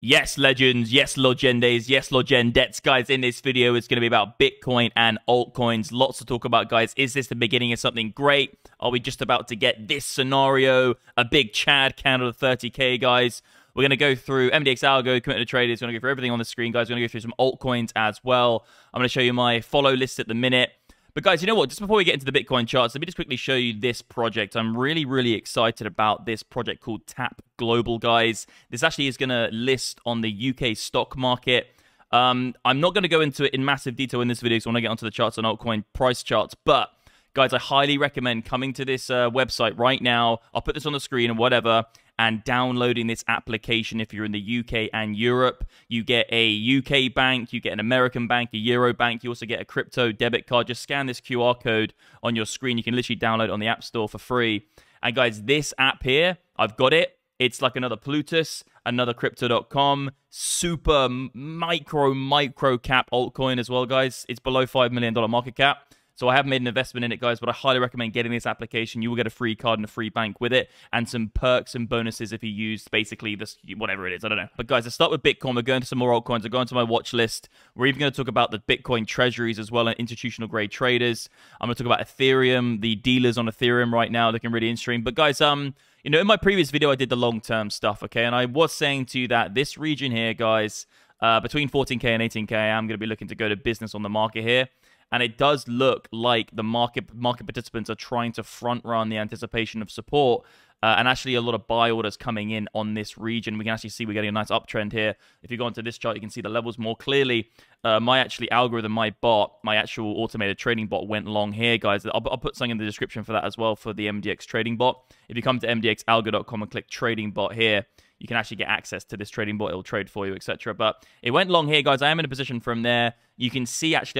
Yes, legends. Yes, legendes. Yes, legendettes. Guys, in this video, it's going to be about Bitcoin and altcoins. Lots to talk about, guys. Is this the beginning of something great? Are we just about to get this scenario? A big Chad candle of 30K, guys. We're going to go through MDX algo, committed traders. We're going to go through everything on the screen, guys. We're going to go through some altcoins as well. I'm going to show you my follow list at the minute. But guys, you know what? Just before we get into the Bitcoin charts, let me just quickly show you this project. I'm really excited about this project called Tap Global, guys. This actually is going to list on the UK stock market. I'm not going to go into it in massive detail in this video, so I want to get onto the charts and altcoin price charts. But guys, I highly recommend coming to this website right now. I'll put this on the screen or whatever, and downloading this application if you're in the UK and Europe. You get a UK bank, you get an American bank, a Euro bank, you also get a crypto debit card. Just scan this QR code on your screen. You can literally download it on the App Store for free. And guys, this app here, I've got it. It's like another Plutus, another crypto.com, super micro cap altcoin as well, guys. It's below $5 million market cap. So I have made an investment in it, guys, but I highly recommend getting this application. You will get a free card and a free bank with it, and some perks and bonuses if you use basically this, whatever it is, I don't know. But guys, let's start with Bitcoin. We're going to some more altcoins. We're going to my watch list. We're even going to talk about the Bitcoin treasuries as well and institutional grade traders. I'm going to talk about Ethereum, the dealers on Ethereum right now looking really interesting. But guys, you know, in my previous video, I did the long-term stuff, okay? And I was saying to you that this region here, guys, between 14K and 18K, I'm going to be looking to go to business on the market here. And it does look like the market participants are trying to front run the anticipation of support, and actually a lot of buy orders coming in on this region. We can actually see we're getting a nice uptrend here. If you go onto this chart, you can see the levels more clearly. My algorithm, my bot, my actual automated trading bot went long here, guys. I'll put something in the description for that as well for the MDX trading bot. If you come to mdxalgo.com and click trading bot here, you can actually get access to this trading bot. It'll trade for you, etc. But it went long here, guys. I am in a position from there. You can see, actually,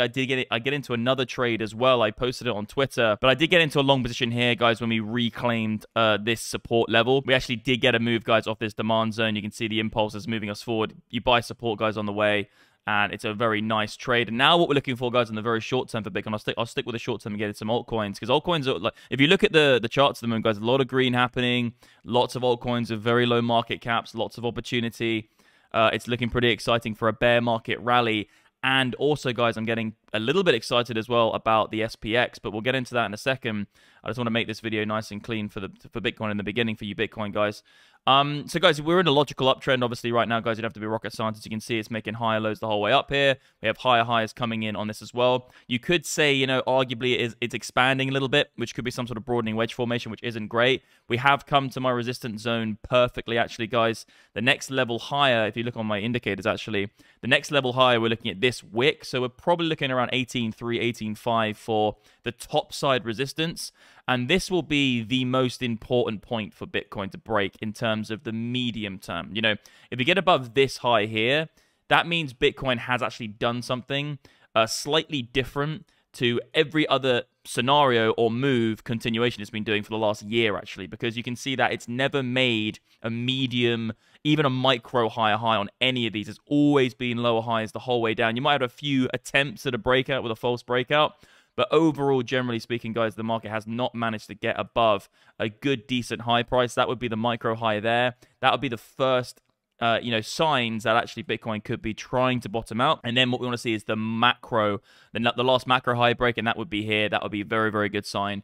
I get into another trade as well. I posted it on Twitter. But I did get into a long position here, guys, when we reclaimed this support level. We actually did get a move, guys, off this demand zone. You can see the impulse is moving us forward. You buy support, guys, on the way. And it's a very nice trade. And now what we're looking for, guys, in the very short term for Bitcoin, I'll stick with the short term and get into some altcoins. Because altcoins are, like, if you look at the charts at the moment, guys, a lot of green happening. Lots of altcoins with very low market caps. Lots of opportunity. It's looking pretty exciting for a bear market rally. And also, guys, I'm getting a little bit excited as well about the SPX, but we'll get into that in a second. I just want to make this video nice and clean for Bitcoin in the beginning for you Bitcoin guys. So guys, we're in a logical uptrend, obviously, right now, guys. You don't have to be rocket scientists. You can see it's making higher lows the whole way up here. We have higher highs coming in on this as well. You could say, you know, arguably it's expanding a little bit, which could be some sort of broadening wedge formation, which isn't great. We have come to my resistance zone perfectly, actually, guys. The next level higher, if you look on my indicators, actually, the next level higher, we're looking at this wick. So we're probably looking around 18.3, 18.5 for the top side resistance. And this will be the most important point for Bitcoin to break in terms of the medium term. You know, if you get above this high here, that means Bitcoin has actually done something slightly different to every other scenario or move continuation it's been doing for the last year, actually, because you can see that it's never made a medium, even a micro higher high on any of these. It's always been lower highs the whole way down. You might have a few attempts at a breakout with a false breakout, but overall, generally speaking, guys, the market has not managed to get above a good, decent high price. That would be the micro high there. That would be the first, you know, signs that actually Bitcoin could be trying to bottom out. And then what we want to see is the macro, the last macro high break, and that would be here. That would be a very good sign,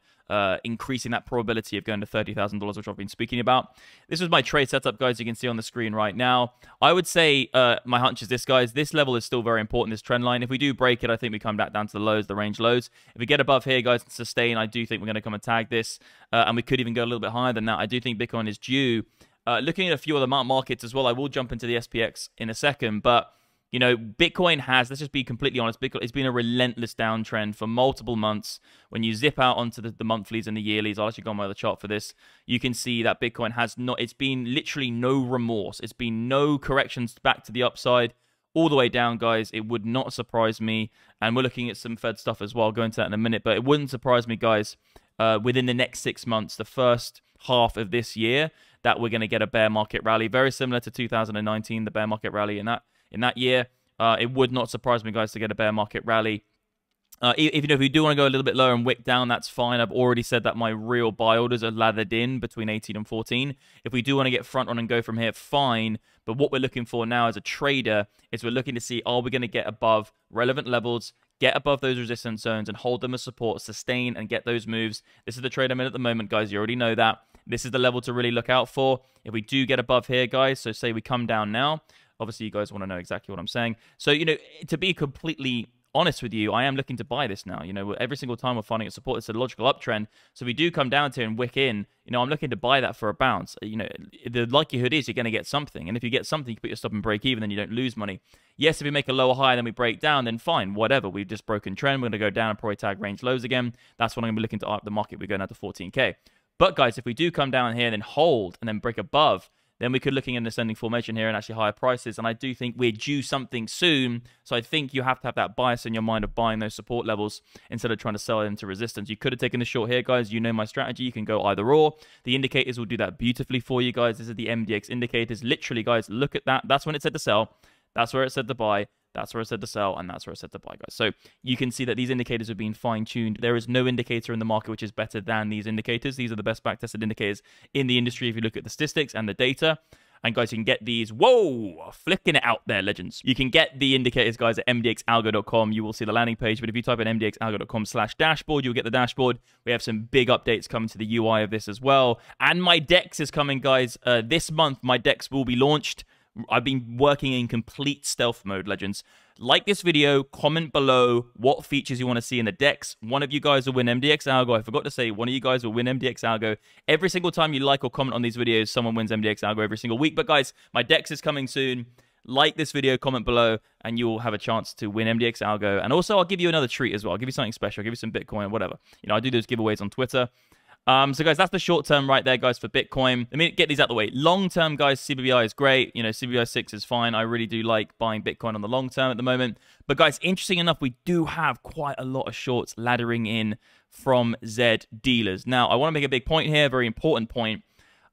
increasing that probability of going to $30,000, which I've been speaking about. This was my trade setup, guys. You can see on the screen right now. I would say my hunch is this, guys. This level is still very important, this trend line. If we do break it, I think we come back down to the lows, the range lows. If we get above here, guys, and sustain, I do think we're going to come and tag this, and we could even go a little bit higher than that. I do think Bitcoin is due. Looking at a few other markets as well, I will jump into the SPX in a second, but you know, Bitcoin has, let's just be completely honest, Bitcoin, it's been a relentless downtrend for multiple months. When you zip out onto the monthlies and the yearlies, I'll actually go on my other chart for this, you can see that Bitcoin has not, it's been literally no remorse. It's been no corrections back to the upside, all the way down, guys. It would not surprise me, and we're looking at some Fed stuff as well. I'll go into that in a minute, but it wouldn't surprise me, guys, within the next 6 months, the first half of this year, that we're going to get a bear market rally, very similar to 2019, the bear market rally in that year. It would not surprise me, guys, to get a bear market rally Even if we do want to go a little bit lower and wick down, that's fine. I've already said that my real buy orders are lathered in between 18 and 14. If we do want to get front on and go from here, fine. But what we're looking for now as a trader is we're looking to see, are we going to get above relevant levels, get above those resistance zones and hold them as support, sustain and get those moves. This is the trade I'm in at the moment, guys. You already know that. This is the level to really look out for. If we do get above here, guys, so say we come down now, obviously you guys want to know exactly what I'm saying. So, you know, to be completely honest with you, I am looking to buy this now. You know, every single time we're finding a support, it's a logical uptrend. So we do come down to and wick in. You know, I'm looking to buy that for a bounce. You know, the likelihood is you're going to get something. And if you get something, you put your stop and break even, then you don't lose money. Yes, if we make a lower high, then we break down, then fine, whatever. We've just broken trend. We're going to go down and probably tag range lows again. That's when I'm going to be looking to up the market. We're going out to 14K. But guys, if we do come down here and then hold and then break above, then we could looking at an ascending formation here and actually higher prices. And I do think we're due something soon. So I think you have to have that bias in your mind of buying those support levels instead of trying to sell into resistance. You could have taken the short here, guys. You know my strategy. You can go either or. The indicators will do that beautifully for you, guys. This is the MDX indicators. Literally, guys, look at that. That's when it said to sell. That's where it said to buy. That's where it said to sell, and that's where it said to buy, guys. So you can see that these indicators have been fine-tuned. There is no indicator in the market which is better than these indicators. These are the best back-tested indicators in the industry if you look at the statistics and the data. And guys, you can get these, whoa, flicking it out there, legends. You can get the indicators, guys, at mdxalgo.com. You will see the landing page, but if you type in mdxalgo.com/dashboard, you'll get the dashboard. We have some big updates coming to the UI of this as well. And my DEX is coming, guys. This month, my DEX will be launched. I've been working in complete stealth mode, legends. Like this video, comment below what features you want to see in the DEX. One of you guys will win MDX Algo. I forgot to say, one of you guys will win MDX Algo. Every single time you like or comment on these videos, someone wins MDX Algo every single week. But guys, my DEX is coming soon. Like this video, comment below, and you will have a chance to win MDX Algo. And also, I'll give you another treat as well. I'll give you something special. I'll give you some Bitcoin, whatever. You know, I do those giveaways on Twitter. So guys, that's the short term right there, guys, for Bitcoin. Let me get these out of the way. Long term, guys, CBBI is great. You know, CBBI 6 is fine. I really do like buying Bitcoin on the long term at the moment. But guys, interesting enough, we do have quite a lot of shorts laddering in from Z dealers. Now, I want to make a big point here, very important point.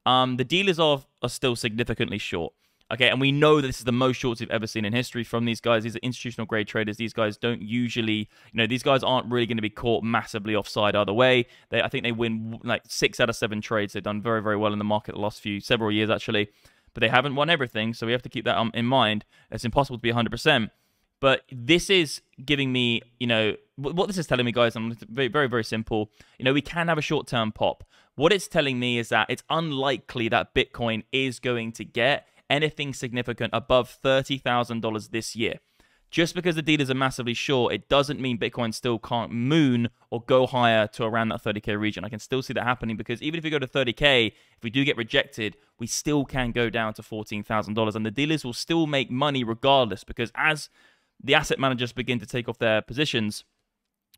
The dealers are still significantly short. Okay, and we know this is the most shorts we've ever seen in history from these guys. These are institutional grade traders. These guys don't usually, you know, these guys aren't really going to be caught massively offside either way. I think they win like 6 out of 7 trades. They've done very, very well in the market the last several years, actually. But they haven't won everything, so we have to keep that in mind. It's impossible to be 100%. But this is giving me, you know, what this is telling me, guys, and it's very, very, very simple. You know, we can have a short-term pop. What it's telling me is that it's unlikely that Bitcoin is going to get anything significant above $30,000 this year. Just because the dealers are massively short, it doesn't mean Bitcoin still can't moon or go higher to around that 30K region. I can still see that happening because even if we go to 30K, if we do get rejected, we still can go down to $14,000 and the dealers will still make money regardless because as the asset managers begin to take off their positions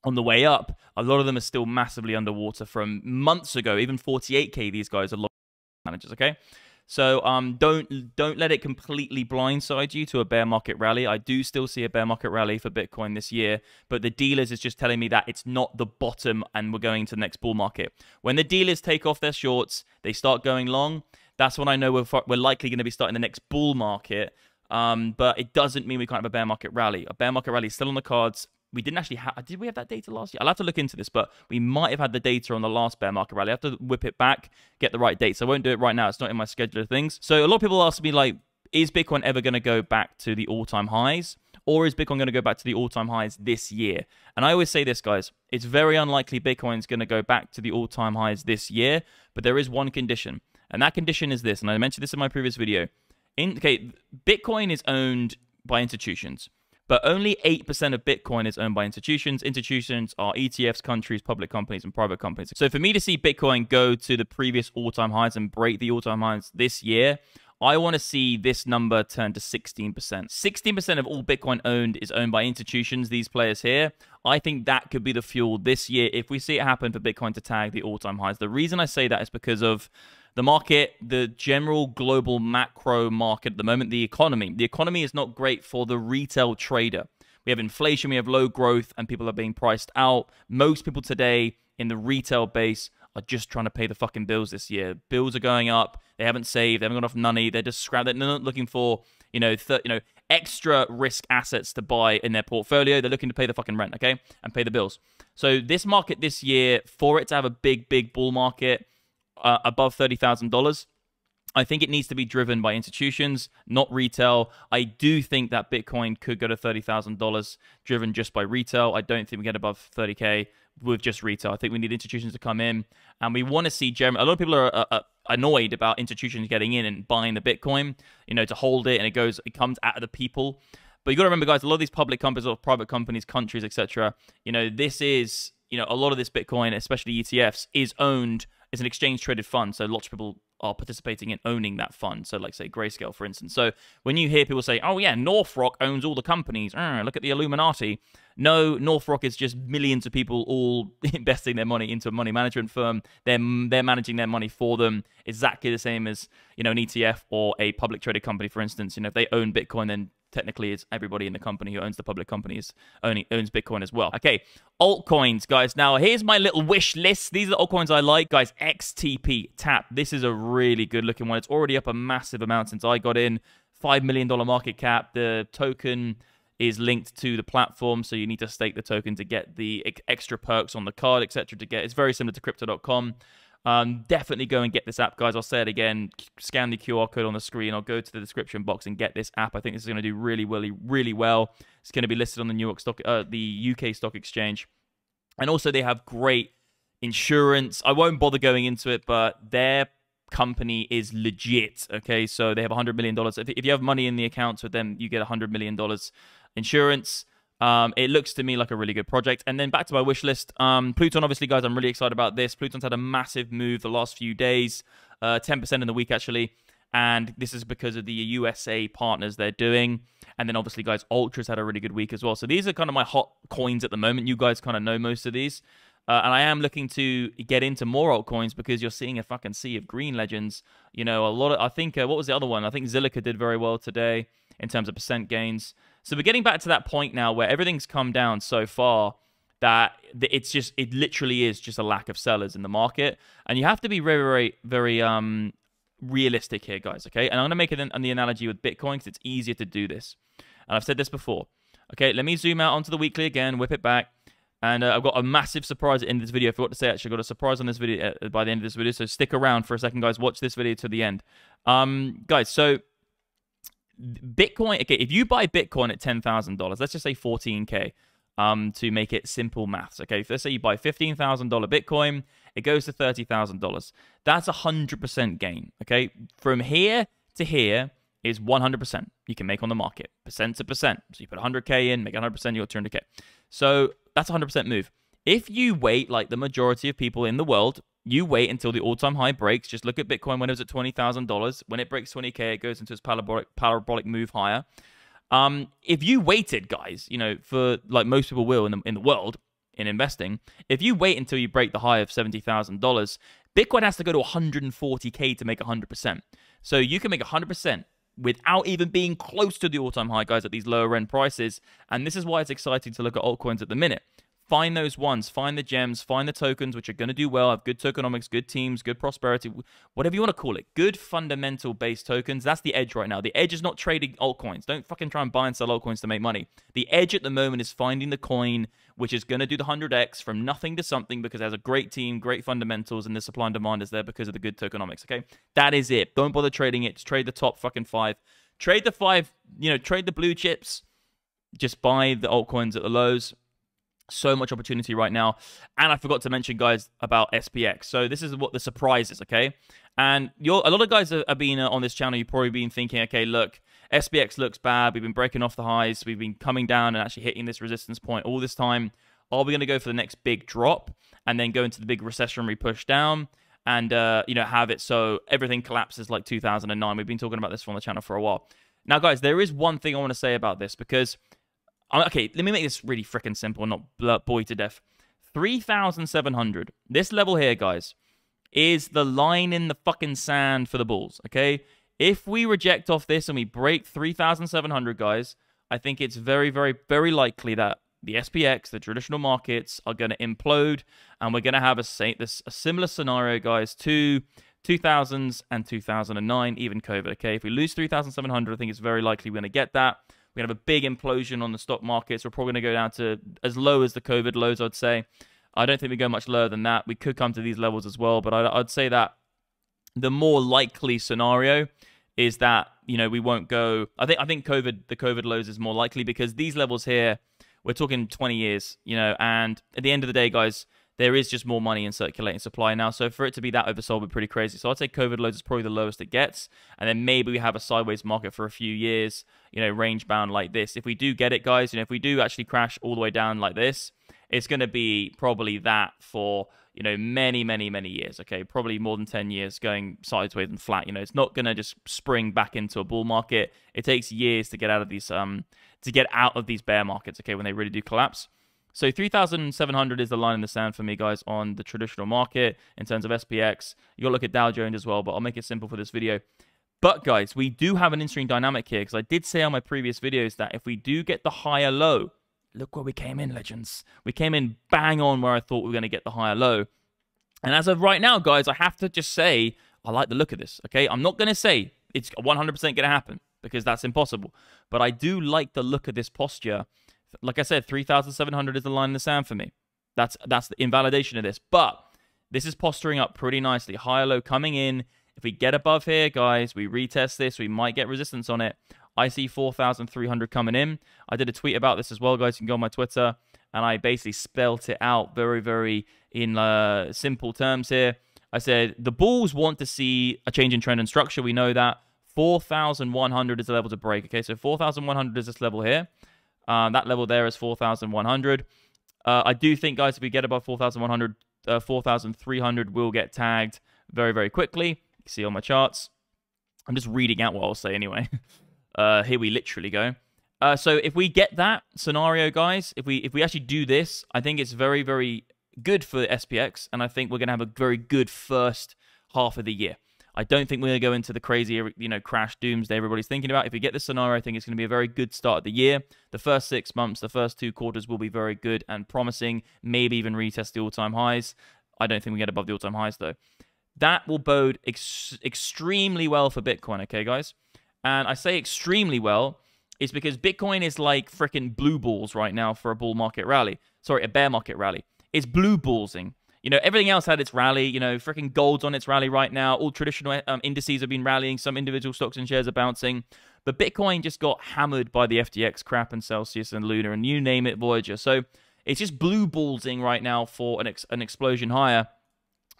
on the way up, a lot of them are still massively underwater from months ago. Even 48K, these guys are managers, okay? So don't let it completely blindside you to a bear market rally. I do still see a bear market rally for Bitcoin this year, but the dealers is just telling me that it's not the bottom and we're going to the next bull market. When the dealers take off their shorts, they start going long. That's when I know we're likely going to be starting the next bull market. But it doesn't mean we can't have a bear market rally. A bear market rally is still on the cards. We didn't actually have... Did we have that data last year? I'll have to look into this, but we might have had the data on the last bear market rally. I have to whip it back, get the right date. So I won't do it right now. It's not in my schedule of things. So a lot of people ask me, like, is Bitcoin ever going to go back to the all-time highs? Or is Bitcoin going to go back to the all-time highs this year? And I always say this, guys. It's very unlikely Bitcoin's going to go back to the all-time highs this year. But there is one condition. And that condition is this. And I mentioned this in my previous video. Bitcoin is owned by institutions. But only 8% of Bitcoin is owned by institutions. Institutions are ETFs, countries, public companies, and private companies. So for me to see Bitcoin go to the previous all-time highs and break the all-time highs this year, I want to see this number turn to 16%. 16% of all Bitcoin owned is owned by institutions, these players here. I think that could be the fuel this year if we see it happen for Bitcoin to tag the all-time highs. The reason I say that is because of the market, the general global macro market at the moment, the economy. The economy is not great for the retail trader. We have inflation, we have low growth, and people are being priced out. Most people today in the retail base are just trying to pay the fucking bills this year. Bills are going up. They haven't saved. They haven't got enough money. They're just scrapped. They're not looking for, extra risk assets to buy in their portfolio. They're looking to pay the fucking rent, okay, and pay the bills. So this market this year, for it to have a big bull market above $30,000, I think it needs to be driven by institutions, not retail. I do think that Bitcoin could go to $30,000 driven just by retail. I don't think we get above 30K with just retail. I think we need institutions to come in, and we want to see a lot of people are annoyed about institutions getting in and buying the Bitcoin, to hold it, and it comes out of the people. But you got to remember, guys, a lot of these public companies or private companies, countries, etc., this is, a lot of this Bitcoin, especially ETFs, is owned as an exchange traded fund. So lots of people are participating in owning that fund. So like, say, Grayscale, for instance. So when you hear people say, oh yeah, Northrock owns all the companies, look at the Illuminati. No, Northrock is just millions of people all investing their money into a money management firm. They're managing their money for them, exactly the same as, an ETF or a public traded company, for instance. If they own Bitcoin, then technically it's everybody in the company who owns the public company owns Bitcoin as well. Okay, altcoins, guys. Now, here's my little wish list. These are the altcoins I like, guys. XTP, TAP. This is a really good looking one. It's already up a massive amount since I got in. $5 million market cap. The token is linked to the platform, so you need to stake the token to get the extra perks on the card, etc. It's very similar to crypto.com. Definitely go and get this app, guys. I'll say it again. Scan the QR code on the screen. I'll go to the description box and get this app. I think this is going to do really well. It's going to be listed on the UK Stock Exchange. And also, they have great insurance. I won't bother going into it, but their company is legit. Okay, so they have $100 million. If you have money in the accounts with them, you get $100 million insurance. It looks to me like a really good project. And then back to my wish list. Pluton, obviously, guys, I'm really excited about this. Pluton's had a massive move the last few days, 10% in the week, actually. And this is because of the USA partners they're doing. And then, obviously, guys, Ultra's had a really good week as well. So these are kind of my hot coins at the moment. You guys kind of know most of these. And I am looking to get into more altcoins because you're seeing a fucking sea of green legends. A lot of, I think, what was the other one? I think Zilliqa did very well today in terms of percent gains. So we're getting back to that point now where everything's come down so far that it literally is just a lack of sellers in the market. And you have to be very realistic here, guys, okay? And I'm going to make it the analogy with Bitcoin because it's easier to do this. And I've said this before. Okay, let me zoom out onto the weekly again, whip it back. And I've got a massive surprise at the end of this video. I forgot to say, actually, I've got a surprise on this video by the end of this video. So stick around for a second, guys. Watch this video to the end. Guys, so Bitcoin, okay, if you buy Bitcoin at $10,000, let's just say 14K, to make it simple maths, okay? If let's say you buy $15,000 Bitcoin, it goes to $30,000. That's 100% gain, okay? From here to here is 100% you can make on the market, percent to percent. So you put 100K in, make 100%, you're 200K. So that's a 100% move. If you wait, like the majority of people in the world, you wait until the all-time high breaks. Just look at Bitcoin when it was at $20,000. When it breaks 20K, it goes into its parabolic move higher. If you waited, guys, for like most people will in the world in investing, if you wait until you break the high of $70,000, Bitcoin has to go to 140K to make 100%. So you can make 100% without even being close to the all-time high, guys, at these lower end prices. And this is why it's exciting to look at altcoins at the minute. Find those ones, find the gems, find the tokens which are going to do well, have good tokenomics, good teams, good prosperity, whatever you want to call it. Good fundamental-based tokens. That's the edge right now. The edge is not trading altcoins. Don't fucking try and buy and sell altcoins to make money. The edge at the moment is finding the coin which is going to do the 100x from nothing to something because it has a great team, great fundamentals, and the supply and demand is there because of the good tokenomics, okay? That is it. Don't bother trading it. Just trade the top fucking 5. Trade the 5, trade the blue chips. Just buy the altcoins at the lows. So much opportunity right now. And I forgot to mention, guys, about SPX. So this is what the surprise is, okay? And a lot of guys have been on this channel. You've probably been thinking, okay, look, SPX looks bad. We've been breaking off the highs. We've been coming down and actually hitting this resistance point all this time. Are we going to go for the next big drop and then go into the big recessionary push down and, have it so everything collapses like 2009? We've been talking about this on the channel for a while. Now, guys, there is one thing I want to say about this because... okay, let me make this really freaking simple, not bore you to death. 3,700. This level here, guys, is the line in the fucking sand for the bulls, okay? If we reject off this and we break 3,700, guys, I think it's very, very, very likely that the SPX, the traditional markets, are going to implode, and we're going to have a similar scenario, guys, to 2000s and 2009, even COVID, okay? If we lose 3,700, I think it's very likely we're going to get that. We're going to have a big implosion on the stock markets. We're probably going to go down to as low as the COVID lows, I'd say. I don't think we go much lower than that. We could come to these levels as well, but I'd say that the more likely scenario is that, you know, we won't go. I think the COVID lows is more likely because these levels here, we're talking 20 years, you know, and at the end of the day, guys, there is just more money in circulating supply now. So for it to be that oversold would be pretty crazy. So I'd say COVID lows is probably the lowest it gets. And then maybe we have a sideways market for a few years, you know, range bound like this. If we do get it, guys, you know, if we do actually crash all the way down like this, it's going to be probably that for, you know, many, many, many years. Okay, probably more than 10 years going sideways and flat. You know, it's not going to just spring back into a bull market. It takes years to get out of these bear markets, okay, when they really do collapse. So 3,700 is the line in the sand for me, guys, on the traditional market in terms of SPX. You got to look at Dow Jones as well, but I'll make it simple for this video. But, guys, we do have an interesting dynamic here because I did say on my previous videos that if we do get the higher low, look where we came in, legends. We came in bang on where I thought we were going to get the higher low. And as of right now, guys, I have to just say I like the look of this, okay? I'm not going to say it's 100% going to happen because that's impossible. But I do like the look of this posture. Like I said, 3,700 is the line in the sand for me. That's the invalidation of this. But this is posturing up pretty nicely. Higher low coming in. If we get above here, guys, we retest this. We might get resistance on it. I see 4,300 coming in. I did a tweet about this as well, guys. You can go on my Twitter. And I basically spelt it out very, very in simple terms here. I said, the bulls want to see a change in trend and structure. We know that. 4,100 is the level to break. Okay, so 4,100 is this level here. That level there is 4,100. I do think, guys, if we get above 4,100, 4,300 will get tagged very, very quickly. You can see on my charts. I'm just reading out what I'll say anyway. Here we literally go. So if we get that scenario, guys, if we actually do this, I think it's very, very good for SPX, and I think we're going to have a very good first half of the year. I don't think we're going to go into the crazy, you know, crash doomsday everybody's thinking about. If we get this scenario, I think it's going to be a very good start of the year. The first 6 months, the first 2 quarters will be very good and promising, maybe even retest the all-time highs. I don't think we get above the all-time highs, though. That will bode extremely well for Bitcoin, okay, guys? And I say extremely well is because Bitcoin is like freaking blue balls right now for a bull market rally. Sorry, a bear market rally. It's blue ballsing. You know, everything else had its rally. You know, freaking gold's on its rally right now. All traditional indices have been rallying. Some individual stocks and shares are bouncing. But Bitcoin just got hammered by the FTX crap and Celsius and Luna and you name it, Voyager. So it's just blue ballsing right now for an explosion higher.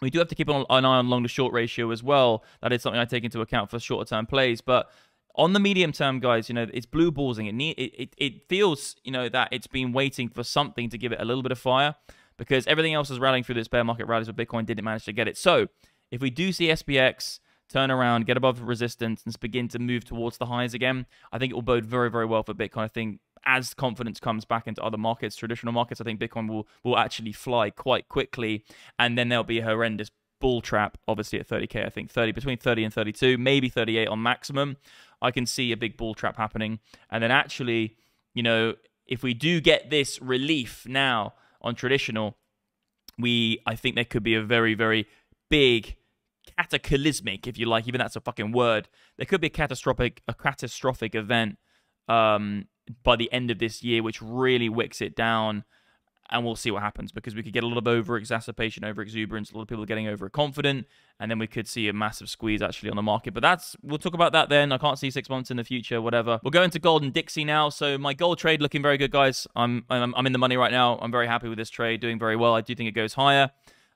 We do have to keep an eye on long to short ratio as well. That is something I take into account for shorter term plays. But on the medium term, guys, you know, it's blue ballsing. It feels, you know, that it's been waiting for something to give it a little bit of fire, because everything else is rallying through this bear market rallies, but Bitcoin didn't manage to get it. So if we do see SPX turn around, get above resistance, and begin to move towards the highs again, I think it will bode very, very well for Bitcoin. I think as confidence comes back into other markets, traditional markets, I think Bitcoin will actually fly quite quickly, and then there'll be a horrendous bull trap, obviously at 30K. I think between 30 and 32, maybe 38 on maximum. I can see a big bull trap happening. And then actually, you know, if we do get this relief now on traditional, I think there could be a very, very big cataclysmic, if you like, even that's a fucking word. There could be a catastrophic event by the end of this year, which really wicks it down, and we'll see what happens, because we could get a lot of over-exacerbation, over-exuberance, a lot of people getting overconfident, and then we could see a massive squeeze actually on the market. But we'll talk about that then. I can't see 6 months in the future, whatever. We'll go into gold and Dixie now. So my gold trade looking very good, guys. I'm in the money right now. I'm very happy with this trade, doing very well. I do think it goes higher.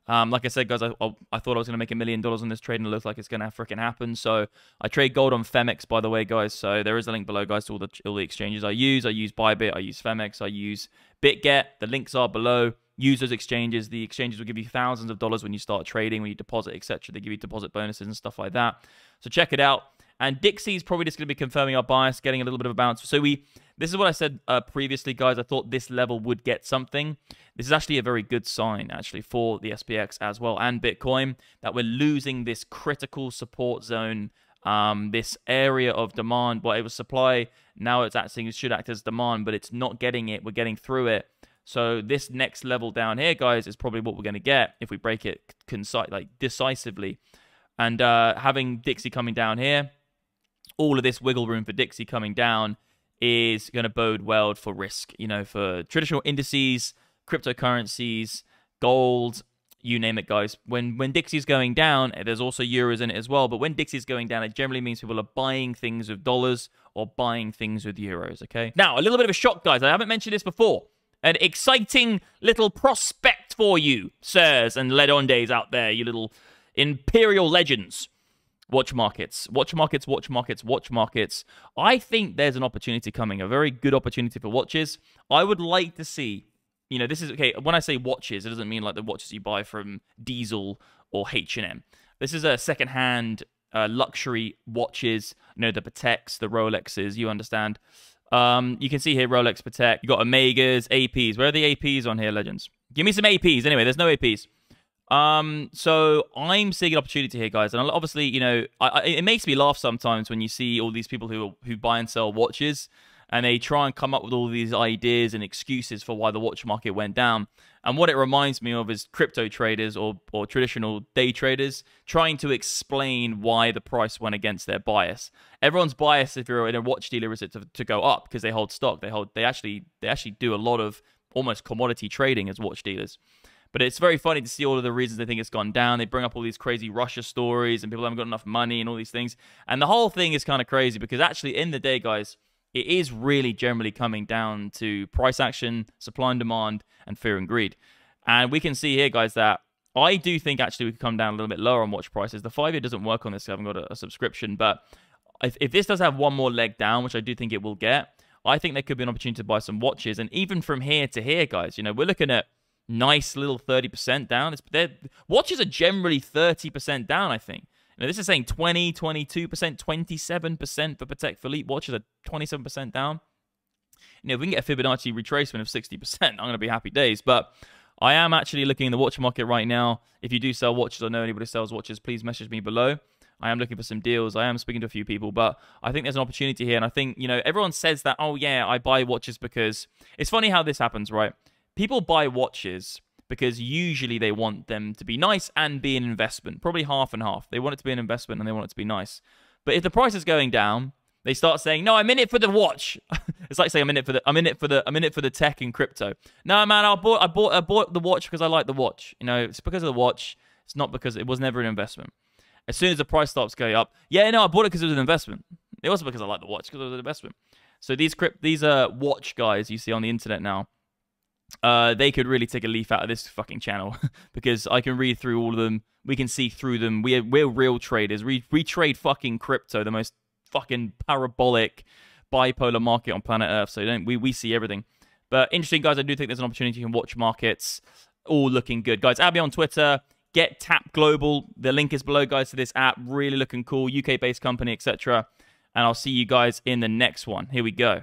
Like I said, guys, I thought I was going to make $1 million on this trade, and it looks like it's going to freaking happen. So I trade gold on Femex, by the way, guys. So there is a link below, guys, to all the exchanges I use. I use Bybit, I use Femex, I use BitGet. The links are below. Use those exchanges. The exchanges will give you thousands of dollars when you start trading, when you deposit, etc. They give you deposit bonuses and stuff like that. So check it out. And Dixie is probably just going to be confirming our bias, getting a little bit of a bounce. So this is what I said previously, guys. I thought this level would get something. This is actually a very good sign, actually, for the SPX as well and Bitcoin, that we're losing this critical support zone, this area of demand. Well, it was supply. Now it should act as demand, but it's not getting it. We're getting through it. So this next level down here, guys, is probably what we're going to get if we break it decisively. And having Dixie coming down here, all of this wiggle room for Dixie coming down is going to bode well for risk, you know, for traditional indices, cryptocurrencies, gold, you name it, guys. When Dixie's going down, there's also euros in it as well, but when Dixie's going down, it generally means people are buying things with dollars or buying things with euros, okay? Now, a little bit of a shock, guys. I haven't mentioned this before. An exciting little prospect for you, sirs and ledondes out there, you little imperial legends. Watch markets, watch markets, watch markets, watch markets. I think there's an opportunity coming, a very good opportunity for watches. I would like to see, you know, this is, okay, when I say watches, it doesn't mean like the watches you buy from Diesel or H&M. This is a second-hand luxury watches, you know, the Pateks, the Rolexes, you understand. You can see here Rolex, Patek. You got Omegas, APs. Where are the APs on here, legends? Give me some APs. Anyway, there's no APs. So I'm seeing an opportunity here, guys, and obviously, you know, it makes me laugh sometimes when you see all these people who buy and sell watches, and they try and come up with all these ideas and excuses for why the watch market went down. And what it reminds me of is crypto traders or traditional day traders trying to explain why the price went against their bias. Everyone's bias, if you're in a watch dealer, is it to go up because they hold stock. They actually do a lot of almost commodity trading as watch dealers. But it's very funny to see all of the reasons they think it's gone down. They bring up all these crazy Russia stories and people haven't got enough money and all these things. And the whole thing is kind of crazy because actually, in the day, guys, it is really generally coming down to price action, supply and demand, and fear and greed. And we can see here, guys, that I do think actually we could come down a little bit lower on watch prices. The 5-year doesn't work on this. I haven't got a subscription. But if this does have one more leg down, which I do think it will get, I think there could be an opportunity to buy some watches. And even from here to here, guys, you know, we're looking at nice little 30% down. Watches are generally 30% down, I think. Now, this is saying 20, 22%, 27% for Patek Philippe watches are 27% down. You know, if we can get a Fibonacci retracement of 60%, I'm going to be happy days. But I am actually looking in the watch market right now. If you do sell watches or know anybody who sells watches, please message me below. I am looking for some deals. I am speaking to a few people, but I think there's an opportunity here. And I think, you know, everyone says that, oh, yeah, I buy watches because... It's funny how this happens, right? People buy watches because usually they want them to be nice and be an investment. Probably half and half. They want it to be an investment and they want it to be nice. But if the price is going down, they start saying, "No, I'm in it for the watch." It's like saying, "I'm in it for the tech and crypto." No, man, I bought the watch because I like the watch. You know, it's because of the watch. It's not because it was never an investment. As soon as the price starts going up, yeah, no, I bought it because it was an investment. It wasn't because I like the watch, because it was an investment. So these watch guys you see on the internet now, they could really take a leaf out of this fucking channel because I can read through all of them. We can see through them. We're real traders. We trade fucking crypto, the most fucking parabolic bipolar market on planet Earth. So we see everything. But interesting, guys. I do think there's an opportunity in watch markets. All looking good, guys. Add me on Twitter. Get Tap Global. The link is below, guys, to this app. Really looking cool. UK-based company, etc. And I'll see you guys in the next one. Here we go.